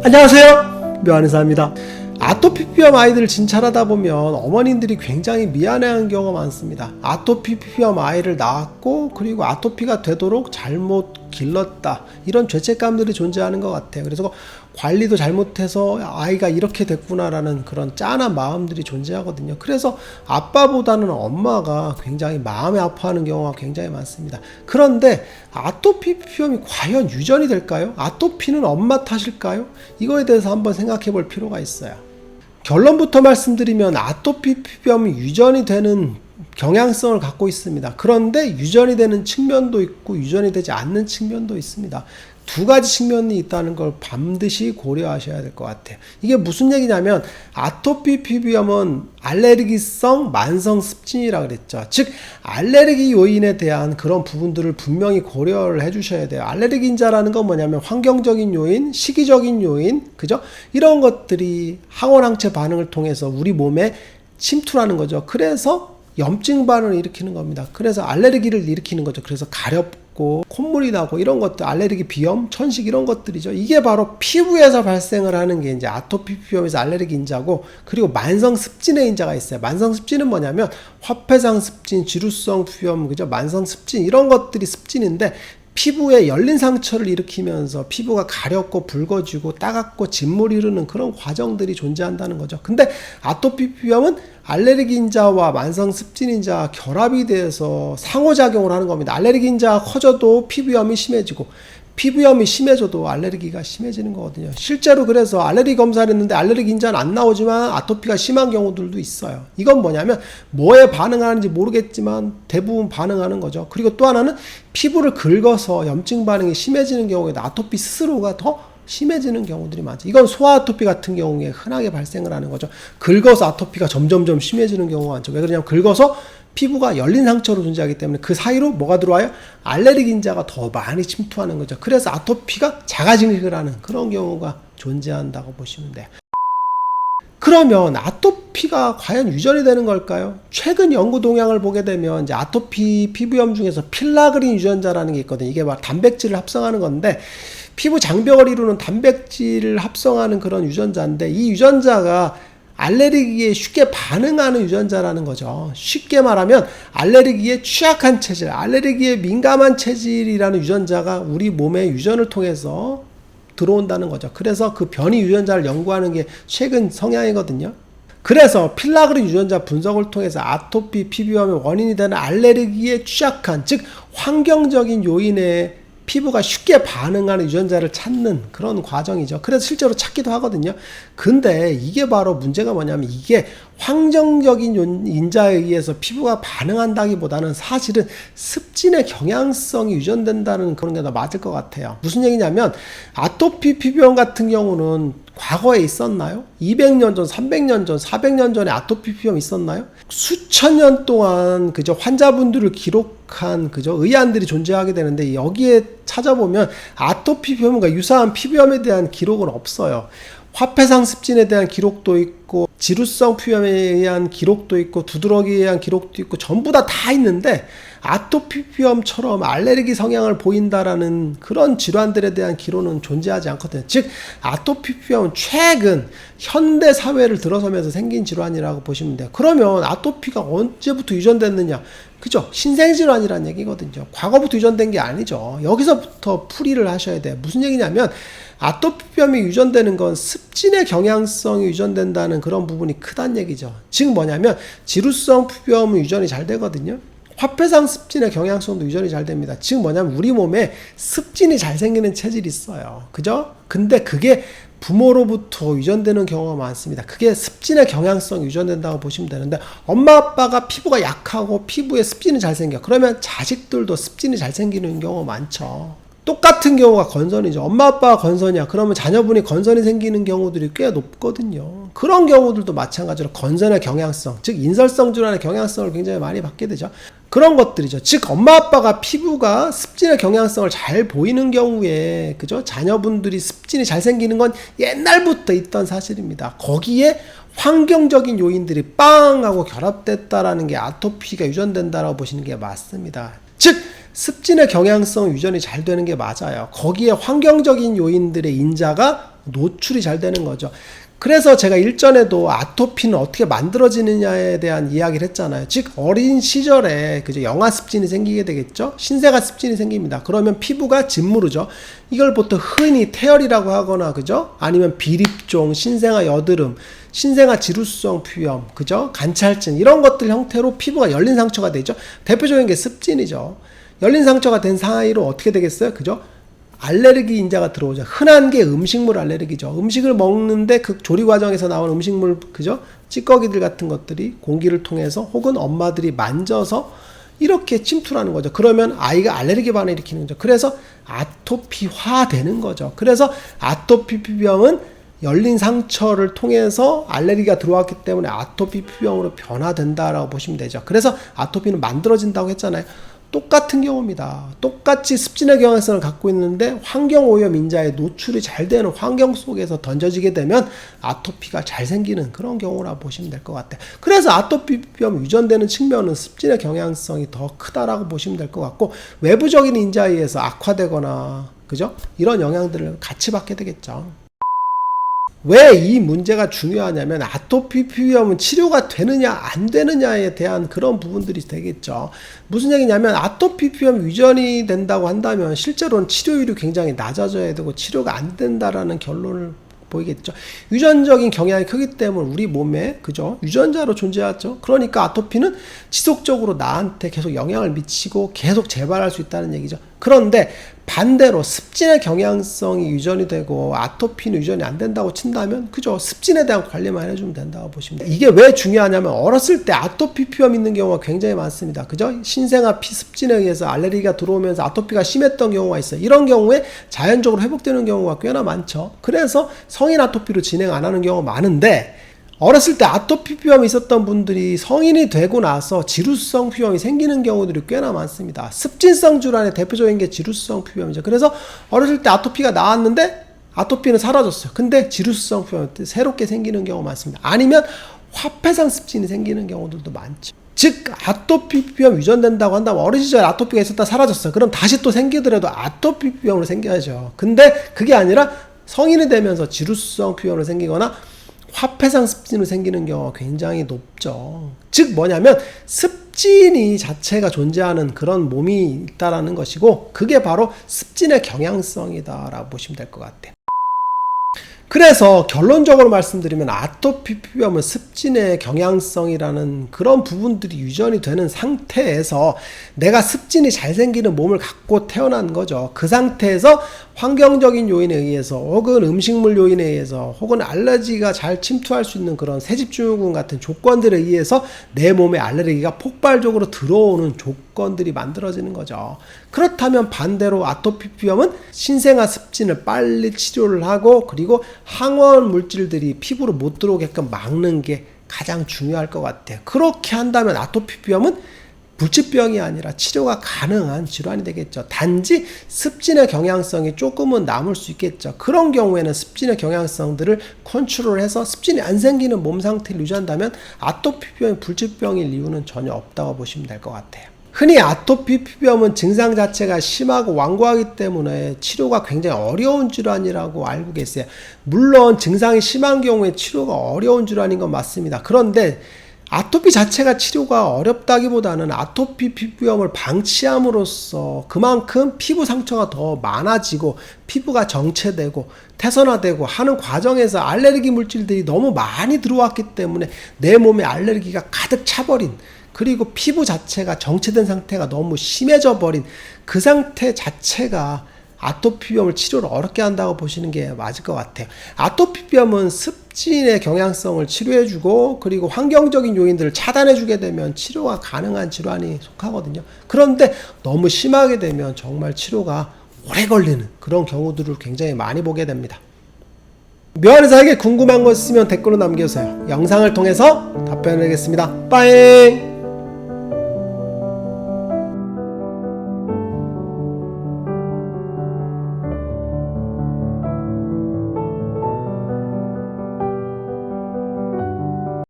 안녕하세요, 묘한의사입니다. 아토피비염 아이들을 진찰하다 보면 어머님들이 굉장히 미안해하는 경우가 많습니다. 아토피비염 아이를 낳았고 그리고 아토피가 되도록 잘못 길렀다, 이런 죄책감들이 존재하는 것 같아요. 그래서 관리도 잘못해서 아이가 이렇게 됐구나라는 그런 짠한 마음들이 존재하거든요. 그래서 아빠보다는 엄마가 굉장히 마음이 아파하는 경우가 굉장히 많습니다. 그런데 아토피비염이 과연 유전이 될까요? 아토피는 엄마 탓일까요? 이거에 대해서 한번 생각해 볼 필요가 있어요. 결론부터 말씀드리면 아토피비염이 유전이 되는 경향성을 갖고 있습니다. 그런데 유전이 되는 측면도 있고 유전이 되지 않는 측면도 있습니다. 두 가지 측면이 있다는 걸 반드시 고려하셔야 될 것 같아요. 이게 무슨 얘기냐면 아토피비염은 알레르기성 만성 습진이라고 그랬죠. 즉 알레르기 요인에 대한 그런 부분들을 분명히 고려를 해주셔야 돼요. 알레르기인자라는 건 뭐냐면 환경적인 요인, 시기적인 요인, 그죠? 이런 것들이 항원항체 반응을 통해서 우리 몸에 침투하는 거죠. 그래서 염증 반응을 일으키는 겁니다. 그래서 알레르기를 일으키는 거죠. 그래서 가렵고 콧물이 나고 이런 것들, 알레르기 비염, 천식 이런 것들이죠. 이게 바로 피부에서 발생을 하는 게 이제 아토피비염에서 알레르기 인자고, 그리고 만성 습진의 인자가 있어요. 만성 습진은 뭐냐면 화폐상 습진, 지루성 비염, 그죠? 만성 습진 이런 것들이 습진인데 피부에 열린 상처를 일으키면서 피부가 가렵고 붉어지고 따갑고 진물이 흐르는 그런 과정들이 존재한다는 거죠. 근데 아토피비염은 알레르기 인자와 만성 습진 인자가 결합이 돼서 상호작용을 하는 겁니다. 알레르기 인자가 커져도 피부염이 심해지고 피부염이 심해져도 알레르기가 심해지는 거거든요. 실제로 그래서 알레르기 검사를 했는데 알레르기 인자는 안 나오지만 아토피가 심한 경우들도 있어요. 이건 뭐냐면 뭐에 반응하는지 모르겠지만 대부분 반응하는 거죠. 그리고 또 하나는 피부를 긁어서 염증 반응이 심해지는 경우에 아토피 스스로가 더 심해지는 경우들이 많죠. 이건 소아 아토피 같은 경우에 흔하게 발생을 하는 거죠. 긁어서 아토피가 점점점 심해지는 경우가 많죠. 왜 그러냐면 긁어서 피부가 열린 상처로 존재하기 때문에 그 사이로 뭐가 들어와요? 알레르기 인자가 더 많이 침투하는 거죠. 그래서 아토피가 자가증식을 하는 그런 경우가 존재한다고 보시면 돼요. 그러면 아토피가 과연 유전이 되는 걸까요? 최근 연구 동향을 보게 되면 이제 아토피 피부염 중에서 필라그린 유전자라는 게 있거든요. 이게 막 단백질을 합성하는 건데 피부 장벽을 이루는 단백질을 합성하는 그런 유전자인데 이 유전자가 알레르기에 쉽게 반응하는 유전자라는 거죠. 쉽게 말하면 알레르기에 취약한 체질, 알레르기에 민감한 체질이라는 유전자가 우리 몸의 유전을 통해서 들어온다는 거죠. 그래서 그 변이 유전자를 연구하는 게 최근 성향이거든요. 그래서 필라그린 유전자 분석을 통해서 아토피 피부염의 원인이 되는 알레르기에 취약한, 즉 환경적인 요인에 피부가 쉽게 반응하는 유전자를 찾는 그런 과정이죠. 그래서 실제로 찾기도 하거든요. 근데 이게 바로 문제가 뭐냐면 이게 환경적인 인자에 의해서 피부가 반응한다기보다는 사실은 습진의 경향성이 유전된다는 그런 게 더 맞을 것 같아요. 무슨 얘기냐면 아토피 피부염 같은 경우는 과거에 있었나요? 200년 전, 300년 전, 400년 전에 아토피 피부염 있었나요? 수천 년 동안 그저 환자분들을 기록한 그저 의안들이 존재하게 되는데 여기에 찾아보면 아토피 피부염과 유사한 피부염에 대한 기록은 없어요. 화폐상 습진에 대한 기록도 있고 지루성 피부염에 의한 기록도 있고 두드러기에 의한 기록도 있고 전부 다 있는데 아토피비염처럼 알레르기 성향을 보인다라는 그런 질환들에 대한 기록은 존재하지 않거든요. 즉 아토피비염은 최근 현대 사회를 들어서면서 생긴 질환이라고 보시면 돼요. 그러면 아토피가 언제부터 유전됐느냐? 그죠? 신생질환이라는 얘기거든요. 과거부터 유전된 게 아니죠. 여기서부터 풀이를 하셔야 돼요. 무슨 얘기냐면 아토피비염이 유전되는 건 습진의 경향성이 유전된다는 그런 부분이 크다는 얘기죠. 즉 뭐냐면 지루성 피부염은 유전이 잘 되거든요. 화폐상 습진의 경향성도 유전이 잘 됩니다. 즉 뭐냐면 우리 몸에 습진이 잘 생기는 체질이 있어요. 그죠? 근데 그게 부모로부터 유전되는 경우가 많습니다. 그게 습진의 경향성이 유전된다고 보시면 되는데 엄마 아빠가 피부가 약하고 피부에 습진이 잘 생겨. 그러면 자식들도 습진이 잘 생기는 경우가 많죠. 똑같은 경우가 건선이죠. 엄마 아빠가 건선이야. 그러면 자녀분이 건선이 생기는 경우들이 꽤 높거든요. 그런 경우들도 마찬가지로 건선의 경향성, 즉 인설성 질환의 경향성을 굉장히 많이 받게 되죠. 그런 것들이죠. 즉 엄마 아빠가 피부가 습진의 경향성을 잘 보이는 경우에 그죠? 자녀분들이 습진이 잘 생기는 건 옛날부터 있던 사실입니다. 거기에 환경적인 요인들이 빵 하고 결합됐다라는 게 아토피가 유전된다라고 보시는 게 맞습니다. 즉 습진의 경향성 유전이 잘 되는 게 맞아요. 거기에 환경적인 요인들의 인자가 노출이 잘 되는 거죠. 그래서 제가 일전에도 아토피는 어떻게 만들어지느냐에 대한 이야기를 했잖아요. 즉 어린 시절에 그죠, 영아 습진이 생기게 되겠죠. 신생아 습진이 생깁니다. 그러면 피부가 짓무르죠. 이걸 보통 흔히 태열이라고 하거나 그죠, 아니면 비립종, 신생아 여드름, 신생아 지루성 피부염, 그죠, 관찰증, 이런 것들 형태로 피부가 열린 상처가 되죠. 대표적인 게 습진이죠. 열린 상처가 된 사이로 어떻게 되겠어요? 그죠? 알레르기 인자가 들어오죠. 흔한 게 음식물 알레르기죠. 음식을 먹는데 그 조리 과정에서 나온 음식물, 그죠? 찌꺼기들 같은 것들이 공기를 통해서 혹은 엄마들이 만져서 이렇게 침투하는 거죠. 그러면 아이가 알레르기 반응을 일으키는 거죠. 그래서 아토피화 되는 거죠. 그래서 아토피 피부염은 열린 상처를 통해서 알레르기가 들어왔기 때문에 아토피 피부염으로 변화된다라고 보시면 되죠. 그래서 아토피는 만들어진다고 했잖아요. 똑같은 경우입니다. 똑같이 습진의 경향성을 갖고 있는데 환경오염 인자에 노출이 잘 되는 환경 속에서 던져지게 되면 아토피가 잘 생기는 그런 경우라 보시면 될 것 같아요. 그래서 아토피 피부염 유전되는 측면은 습진의 경향성이 더 크다라고 보시면 될 것 같고, 외부적인 인자에 의해서 악화되거나 그죠? 이런 영향들을 같이 받게 되겠죠. 왜 이 문제가 중요하냐면 아토피 피부염은 치료가 되느냐 안 되느냐에 대한 그런 부분들이 되겠죠. 무슨 얘기냐면 아토피 피부염 유전이 된다고 한다면 실제로는 치료율이 굉장히 낮아져야 되고 치료가 안 된다라는 결론을 보이겠죠. 유전적인 경향이 크기 때문에 우리 몸에 그죠, 유전자로 존재하죠. 그러니까 아토피는 지속적으로 나한테 계속 영향을 미치고 계속 재발할 수 있다는 얘기죠. 그런데 반대로 습진의 경향성이 유전이 되고 아토피는 유전이 안 된다고 친다면 그죠, 습진에 대한 관리만 해주면 된다고 보시면 돼요. 이게 왜 중요하냐면 어렸을 때 아토피 피부염 있는 경우가 굉장히 많습니다. 그죠? 신생아 습진에 의해서 알레르기가 들어오면서 아토피가 심했던 경우가 있어요. 이런 경우에 자연적으로 회복되는 경우가 꽤나 많죠. 그래서 성인 아토피로 진행 안 하는 경우가 많은데, 어렸을 때 아토피 피부염이 있었던 분들이 성인이 되고 나서 지루성 피부염이 생기는 경우들이 꽤나 많습니다. 습진성 질환의 대표적인 게 지루성 피부염이죠. 그래서 어렸을 때 아토피가 나왔는데 아토피는 사라졌어요. 근데 지루성 피부염 새롭게 생기는 경우가 많습니다. 아니면 화폐상 습진이 생기는 경우들도 많죠. 즉 아토피 피부염 유전된다고 한다면 어린 시절에 아토피가 있었다 사라졌어요. 그럼 다시 또 생기더라도 아토피 피부염으로 생겨야죠. 근데 그게 아니라 성인이 되면서 지루성 피부염으로 생기거나 화폐상 습진으로 생기는 경우가 굉장히 높죠. 즉 뭐냐면 습진이 자체가 존재하는 그런 몸이 있다라는 것이고, 그게 바로 습진의 경향성이다라고 보시면 될 것 같아요. 그래서 결론적으로 말씀드리면 아토피 피부염은 습진의 경향성이라는 그런 부분들이 유전이 되는 상태에서 내가 습진이 잘 생기는 몸을 갖고 태어난 거죠. 그 상태에서 환경적인 요인에 의해서 혹은 음식물 요인에 의해서 혹은 알레르기가 잘 침투할 수 있는 그런 새집증후군 같은 조건들에 의해서 내 몸에 알레르기가 폭발적으로 들어오는 조건들이 만들어지는 거죠. 그렇다면 반대로 아토피 피부염은 신생아 습진을 빨리 치료를 하고 그리고 항원 물질들이 피부로 못 들어오게끔 막는 게 가장 중요할 것 같아요. 그렇게 한다면 아토피 피부염은 불치병이 아니라 치료가 가능한 질환이 되겠죠. 단지 습진의 경향성이 조금은 남을 수 있겠죠. 그런 경우에는 습진의 경향성들을 컨트롤해서 습진이 안 생기는 몸 상태를 유지한다면 아토피 피부염이 불치병일 이유는 전혀 없다고 보시면 될 것 같아요. 흔히 아토피 피부염은 증상 자체가 심하고 완고하기 때문에 치료가 굉장히 어려운 질환이라고 알고 계세요. 물론 증상이 심한 경우에 치료가 어려운 질환인 건 맞습니다. 그런데 아토피 자체가 치료가 어렵다기보다는 아토피 피부염을 방치함으로써 그만큼 피부 상처가 더 많아지고 피부가 정체되고 태선화되고 하는 과정에서 알레르기 물질들이 너무 많이 들어왔기 때문에 내 몸에 알레르기가 가득 차버린, 그리고 피부 자체가 정체된 상태가 너무 심해져 버린 그 상태 자체가 아토피 피부염을 치료를 어렵게 한다고 보시는 게 맞을 것 같아요. 아토피 피부염은 습진의 경향성을 치료해주고 그리고 환경적인 요인들을 차단해주게 되면 치료가 가능한 질환이 속하거든요. 그런데 너무 심하게 되면 정말 치료가 오래 걸리는 그런 경우들을 굉장히 많이 보게 됩니다. 묘한의사에게 궁금한 거 있으면 댓글로 남겨주세요. 영상을 통해서 답변을 하겠습니다. 빠잉!